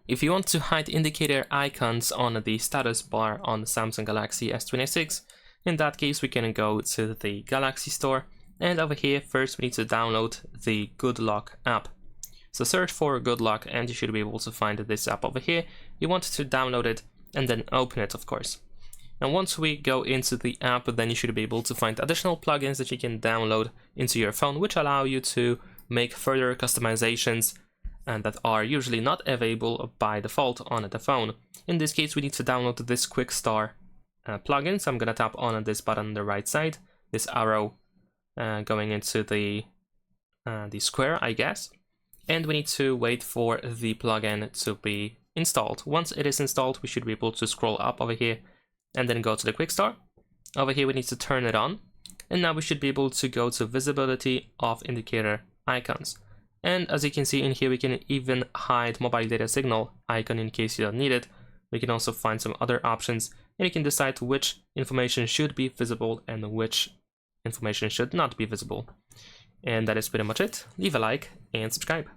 If you want to hide indicator icons on the status bar on the Samsung Galaxy S26, in that case we can go to the Galaxy Store, and over here first we need to download the Good Lock app. So search for Good Lock and you should be able to find this app over here. You want to download it and then open it, of course. And once we go into the app, then you should be able to find additional plugins that you can download into your phone, which allow you to make further customizations and that are usually not available by default on the phone. In this case, we need to download this Quick Start plugin. So I'm gonna tap on this button on the right side, this arrow going into the square, I guess. And we need to wait for the plugin to be installed. Once it is installed, we should be able to scroll up over here and then go to the Quick Start. Over here we need to turn it on, and now we should be able to go to visibility of indicator icons. And as you can see in here, we can even hide mobile data signal icon in case you don't need it. We can also find some other options, and you can decide which information should be visible and which information should not be visible. And that is pretty much it. Leave a like and subscribe.